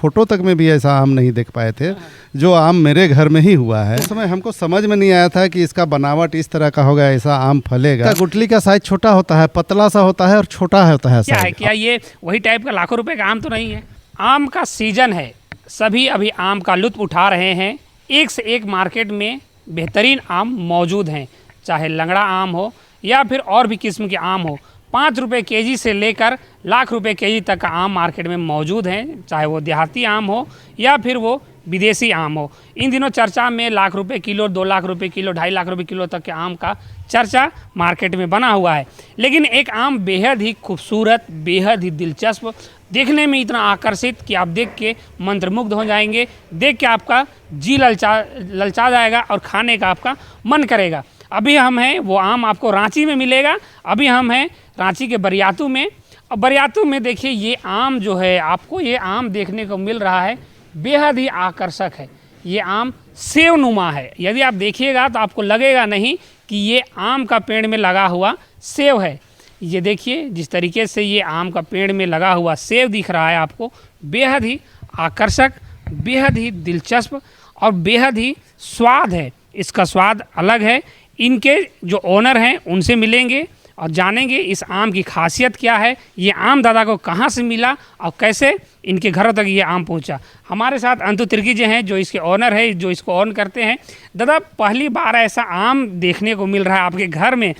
Photo तक में भी ऐसा आम नहीं देख पाए थे जो आम मेरे घर में ही हुआ है। उस समय हमको समझ में नहीं आया था कि इसका बनावट इस तरह का होगा, ऐसा आम फलेगा। गुठली का साइज छोटा होता है, पतला सा होता है और छोटा होता है। क्या है, क्या ये वही टाइप का लाखों रुपए का आम तो नहीं है? आम का सीजन है, सभी अभी आम का लुत्फ उठा रहे हैं। एक से एक मार्केट में बेहतरीन आम मौजूद हैं, चाहे लंगड़ा आम हो या फिर और भी किस्म के आम हो। 5 रुपये केजी से लेकर लाख रुपए केजी तक का आम मार्केट में मौजूद हैं, चाहे वो देहाती आम हो या फिर वो विदेशी आम हो। इन दिनों चर्चा में लाख रुपए किलो, 2 लाख रुपए किलो, 2.5 लाख रुपए किलो तक के आम का चर्चा मार्केट में बना हुआ है। लेकिन एक आम बेहद ही खूबसूरत, बेहद ही दिलचस्प, देखने में इतना आकर्षित कि आप देख के मंत्रमुग्ध हो जाएंगे, देख के आपका जी ललचा जाएगा और खाने का आपका मन करेगा। अभी हम हैं, वो आम आपको रांची में मिलेगा। अभी हम हैं रांची के बरियातू में, और बरियातू में देखिए ये आम जो है, आपको ये आम देखने को मिल रहा है, बेहद ही आकर्षक है। ये आम सेव नुमा है, यदि आप देखिएगा तो आपको लगेगा नहीं कि ये आम का पेड़ में लगा हुआ सेव है। ये देखिए जिस तरीके से ये आम का पेड़ में लगा हुआ सेव दिख रहा है आपको, बेहद ही आकर्षक, बेहद ही दिलचस्प और बेहद ही स्वाद है। इसका स्वाद अलग है। इनके जो ओनर हैं उनसे मिलेंगे और जानेंगे इस आम की खासियत क्या है, ये आम दादा को कहाँ से मिला और कैसे इनके घरों तक ये आम पहुँचा। हमारे साथ अंतु तिर्की जी हैं जो इसके ओनर है, जो इसको ऑन करते हैं। दादा, पहली बार ऐसा आम देखने को मिल रहा है आपके घर में,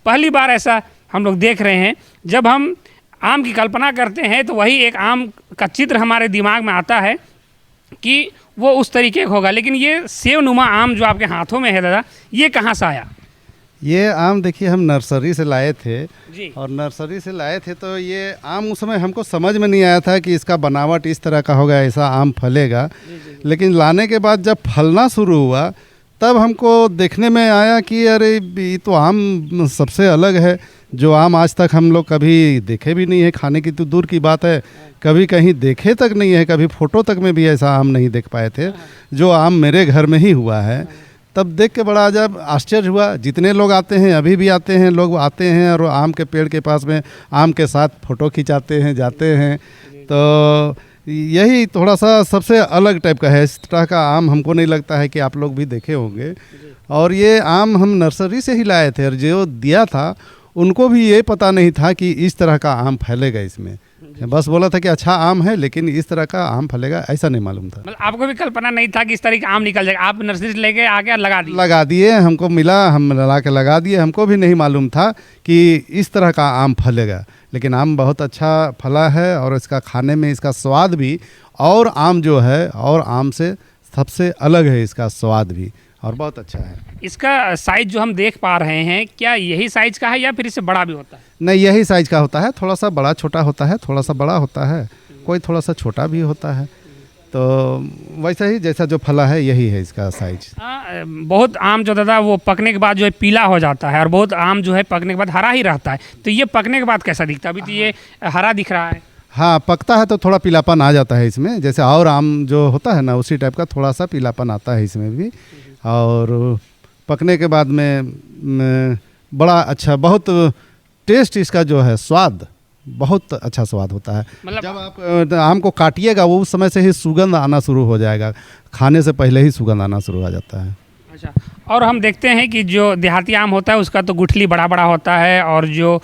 पहली बार ऐसा हम लोग देख रहे हैं। जब हम आम की कल्पना करते हैं तो वही एक आम का चित्र हमारे दिमाग में आता है कि वो उस तरीके का होगा, लेकिन ये सेव नुमा आम जो आपके हाथों में है दादा, ये कहाँ से आया? ये आम देखिए हम नर्सरी से लाए थे जी। और नर्सरी से लाए थे तो ये आम उस समय हमको समझ में नहीं आया था कि इसका बनावट इस तरह का होगा, ऐसा आम फलेगा। लेकिन लाने के बाद जब फलना शुरू हुआ तब हमको देखने में आया कि अरे ये तो आम सबसे अलग है, जो आम आज तक हम लोग कभी देखे भी नहीं है। खाने की तो दूर की बात है, कभी कहीं देखे तक नहीं है, कभी फोटो तक में भी ऐसा आम नहीं देख पाए थे जो आम मेरे घर में ही हुआ है। तब देख के बड़ा जब आश्चर्य हुआ। जितने लोग आते हैं, अभी भी आते हैं, लोग आते हैं और आम के पेड़ के पास में आम के साथ फ़ोटो खिंचाते हैं, जाते हैं। तो यही थोड़ा सा सबसे अलग टाइप का है। इस तरह का आम हमको नहीं लगता है कि आप लोग भी देखे होंगे। और ये आम हम नर्सरी से ही लाए थे और जो दिया था उनको भी ये पता नहीं था कि इस तरह का आम फैलेगा इसमें। बस बोला था कि अच्छा आम है, लेकिन इस तरह का आम फलेगा ऐसा नहीं मालूम था। मतलब आपको भी कल्पना नहीं था कि इस तरह का आम निकल जाएगा? आप नर्सरी से लेके आके लगा दिए, हमको मिला, हम ला के लगा दिए। हमको भी नहीं मालूम था कि इस तरह का आम फलेगा, लेकिन आम बहुत अच्छा फला है और इसका खाने में इसका स्वाद भी, और आम जो है और आम से सबसे अलग है इसका स्वाद भी, और बहुत अच्छा है। इसका साइज जो हम देख पा रहे हैं, क्या यही साइज का है या फिर इससे बड़ा भी होता है? नहीं, यही साइज का होता है। थोड़ा सा बड़ा छोटा होता है, थोड़ा सा बड़ा होता है, कोई थोड़ा सा छोटा भी होता है। तो वैसा ही जैसा जो फला है यही है इसका साइज। बहुत आम जो दादा वो पकने के बाद जो है पीला हो जाता है और बहुत आम जो है पकने के बाद हरा ही रहता है। तो ये पकने के बाद कैसा दिखता है? अभी तो ये हरा दिख रहा है। हाँ, पकता है तो थोड़ा पीलापन आ जाता है इसमें, जैसे और आम जो होता है ना उसी टाइप का थोड़ा सा पीलापन आता है इसमें भी। और पकने के बाद में बड़ा अच्छा, बहुत टेस्ट इसका जो है, स्वाद बहुत अच्छा स्वाद होता है। मतलब जब आप आम को काटिएगा वो उस समय से ही सुगंध आना शुरू हो जाएगा, खाने से पहले ही सुगंध आना शुरू हो जाता है। अच्छा, और हम देखते हैं कि जो देहाती आम होता है उसका तो गुठली बड़ा बड़ा होता है और जो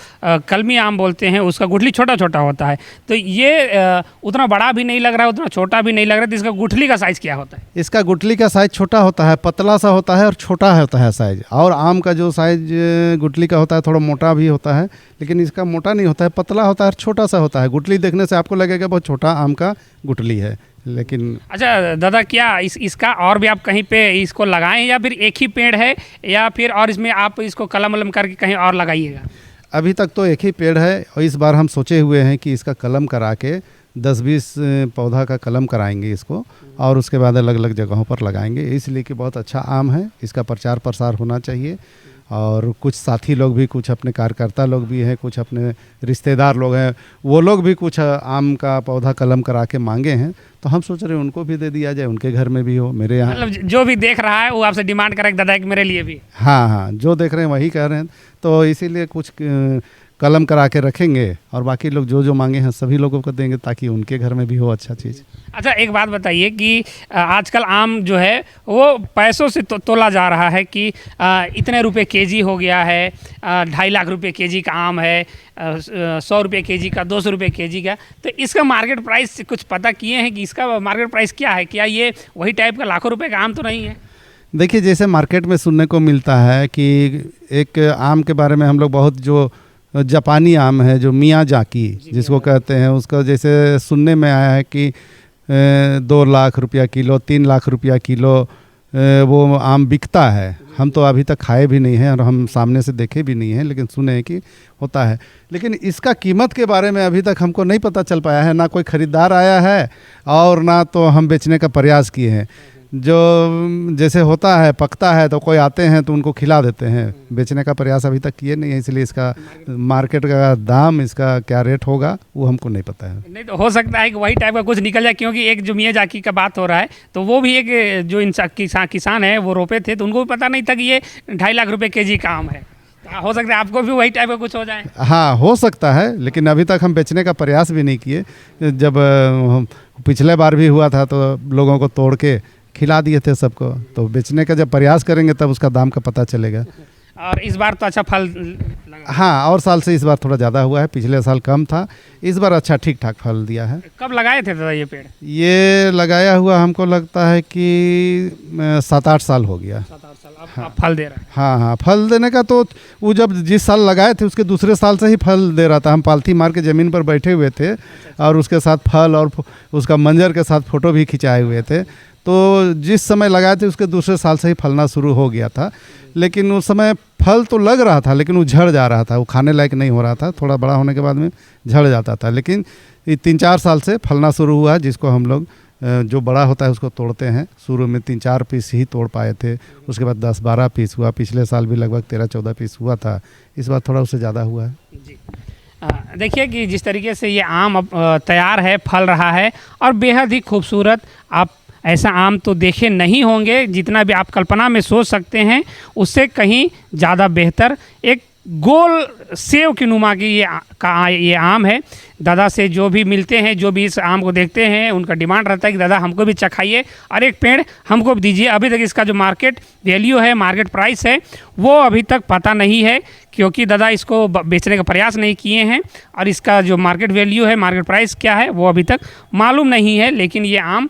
कलमी आम बोलते हैं उसका गुठली छोटा छोटा होता है। तो ये उतना बड़ा भी नहीं लग रहा है, उतना छोटा भी नहीं लग रहा है। तो इसका गुठली का साइज़ क्या होता है? इसका गुठली का साइज़ छोटा होता है, पतला सा होता है और छोटा होता है साइज़। और आम का जो साइज़ गुठली का होता है थोड़ा मोटा भी होता है, लेकिन इसका मोटा नहीं होता है, पतला होता है और छोटा सा होता है। गुठली देखने से आपको लगेगा बहुत छोटा आम का गुठली है, लेकिन। अच्छा दादा, क्या इसका और भी आप कहीं पे इसको लगाएं या फिर एक ही पेड़ है या फिर और इसमें आप इसको कलम वलम करके कहीं और लगाइएगा? अभी तक तो एक ही पेड़ है और इस बार हम सोचे हुए हैं कि इसका कलम करा के 10-20 पौधा का कलम कराएंगे इसको, और उसके बाद अलग अलग जगहों पर लगाएंगे, इसलिए कि बहुत अच्छा आम है। इसका प्रचार प्रसार होना चाहिए और कुछ साथी लोग भी, कुछ अपने कार्यकर्ता लोग भी हैं, कुछ अपने रिश्तेदार लोग हैं, वो लोग भी कुछ आम का पौधा कलम करा के मांगे हैं। तो हम सोच रहे हैं उनको भी दे दिया जाए, उनके घर में भी हो, मेरे यहाँ। मतलब जो भी देख रहा है वो आपसे डिमांड करे दादा कि मेरे लिए भी। हाँ हाँ, जो देख रहे हैं वही कह रहे हैं। तो इसीलिए कुछ कलम करा के रखेंगे और बाकी लोग जो जो मांगे हैं सभी लोगों को देंगे ताकि उनके घर में भी हो अच्छा चीज़। अच्छा, एक बात बताइए कि आजकल आम जो है वो पैसों से तोला जा रहा है कि इतने रुपए केजी हो गया है, 2.5 लाख रुपए केजी का आम है, 100 रुपये केजी का, 200 रुपये केजी का। तो इसका मार्केट प्राइस कुछ पता किए हैं कि इसका मार्केट प्राइस क्या है? क्या ये वही टाइप का लाखों रुपए का आम तो नहीं है? देखिए, जैसे मार्केट में सुनने को मिलता है कि एक आम के बारे में हम लोग बहुत, जो जापानी आम है जो मियाजाकी जिसको कहते हैं, उसका जैसे सुनने में आया है कि 2 लाख रुपया किलो, 3 लाख रुपया किलो वो आम बिकता है। हम तो अभी तक खाए भी नहीं हैं और हम सामने से देखे भी नहीं हैं, लेकिन सुने हैं कि होता है। लेकिन इसका कीमत के बारे में अभी तक हमको नहीं पता चल पाया है, ना कोई ख़रीदार आया है और ना तो हम बेचने का प्रयास किए हैं। जो जैसे होता है, पकता है तो कोई आते हैं तो उनको खिला देते हैं, बेचने का प्रयास अभी तक किए नहीं है, इसलिए इसका मार्केट का दाम, इसका क्या रेट होगा वो हमको नहीं पता है। नहीं तो हो सकता है कि वही टाइप का कुछ निकल जाए, क्योंकि एक जो मियाजाकी का बात हो रहा है तो वो भी एक जो इंसान किसान है वो रोपे थे, तो उनको भी पता नहीं था कि ये 2.5 लाख रुपए केजी का आम है। हो सकता है आपको भी वही टाइप का कुछ हो जाए। हाँ, हो सकता है, लेकिन अभी तक हम बेचने का प्रयास भी नहीं किए। जब पिछले बार भी हुआ था तो लोगों को तोड़ के खिला दिए थे सबको, तो बेचने का जब प्रयास करेंगे तब उसका दाम का पता चलेगा। और इस बार तो अच्छा फल लगा? हाँ, और साल से इस बार थोड़ा ज़्यादा हुआ है, पिछले साल कम था, इस बार अच्छा ठीक ठाक फल दिया है। कब लगाए थे दादा ये पेड़? ये लगाया हुआ हमको लगता है कि 7-8 साल हो गया। 7-8 साल अब फल दे रहा है। हाँ हाँ, फल देने का तो वो जब जिस साल लगाए थे उसके दूसरे साल से ही फल दे रहा था। हम पालथी मार के ज़मीन पर बैठे हुए थे और उसके साथ फल और उसका मंजर के साथ फ़ोटो भी खिंचाए हुए थे। तो जिस समय लगाए थे उसके दूसरे साल से ही फलना शुरू हो गया था, लेकिन उस समय फल तो लग रहा था लेकिन वो झड़ जा रहा था, वो खाने लायक नहीं हो रहा था। थोड़ा बड़ा होने के बाद में झड़ जाता था, लेकिन ये 3-4 साल से फलना शुरू हुआ, जिसको हम लोग जो बड़ा होता है उसको तोड़ते हैं। शुरू में 3-4 पीस ही तोड़ पाए थे, उसके बाद 10-12 पीस हुआ। पिछले साल भी लगभग 13-14 पीस हुआ था, इस बार थोड़ा उससे ज़्यादा हुआ है। जी, देखिए कि जिस तरीके से ये आम अब तैयार है, फल रहा है और बेहद ही खूबसूरत, आप ऐसा आम तो देखे नहीं होंगे। जितना भी आप कल्पना में सोच सकते हैं उससे कहीं ज़्यादा बेहतर एक गोल सेव की नुमा की ये आम है। दादा से जो भी मिलते हैं, जो भी इस आम को देखते हैं, उनका डिमांड रहता है कि दादा हमको भी चखाइए और एक पेड़ हमको भी दीजिए। अभी तक इसका जो मार्केट वैल्यू है, मार्केट प्राइस है, वो अभी तक पता नहीं है, क्योंकि दादा इसको बेचने का प्रयास नहीं किए हैं और इसका जो मार्केट वैल्यू है, मार्केट प्राइस क्या है, वो अभी तक मालूम नहीं है। लेकिन ये आम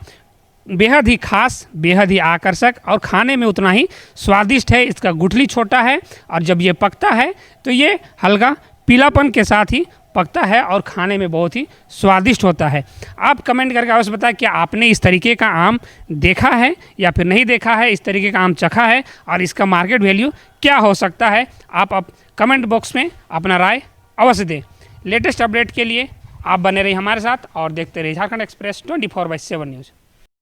बेहद ही खास, बेहद ही आकर्षक और खाने में उतना ही स्वादिष्ट है। इसका गुठली छोटा है और जब ये पकता है तो ये हल्का पीलापन के साथ ही पकता है और खाने में बहुत ही स्वादिष्ट होता है। आप कमेंट करके अवश्य बताएं क्या आपने इस तरीके का आम देखा है या फिर नहीं देखा है, इस तरीके का आम चखा है और इसका मार्केट वैल्यू क्या हो सकता है। आप कमेंट बॉक्स में अपना राय अवश्य दें। लेटेस्ट अपडेट के लिए आप बने रहिए हमारे साथ और देखते रहिए झारखंड एक्सप्रेस 24/7 न्यूज़।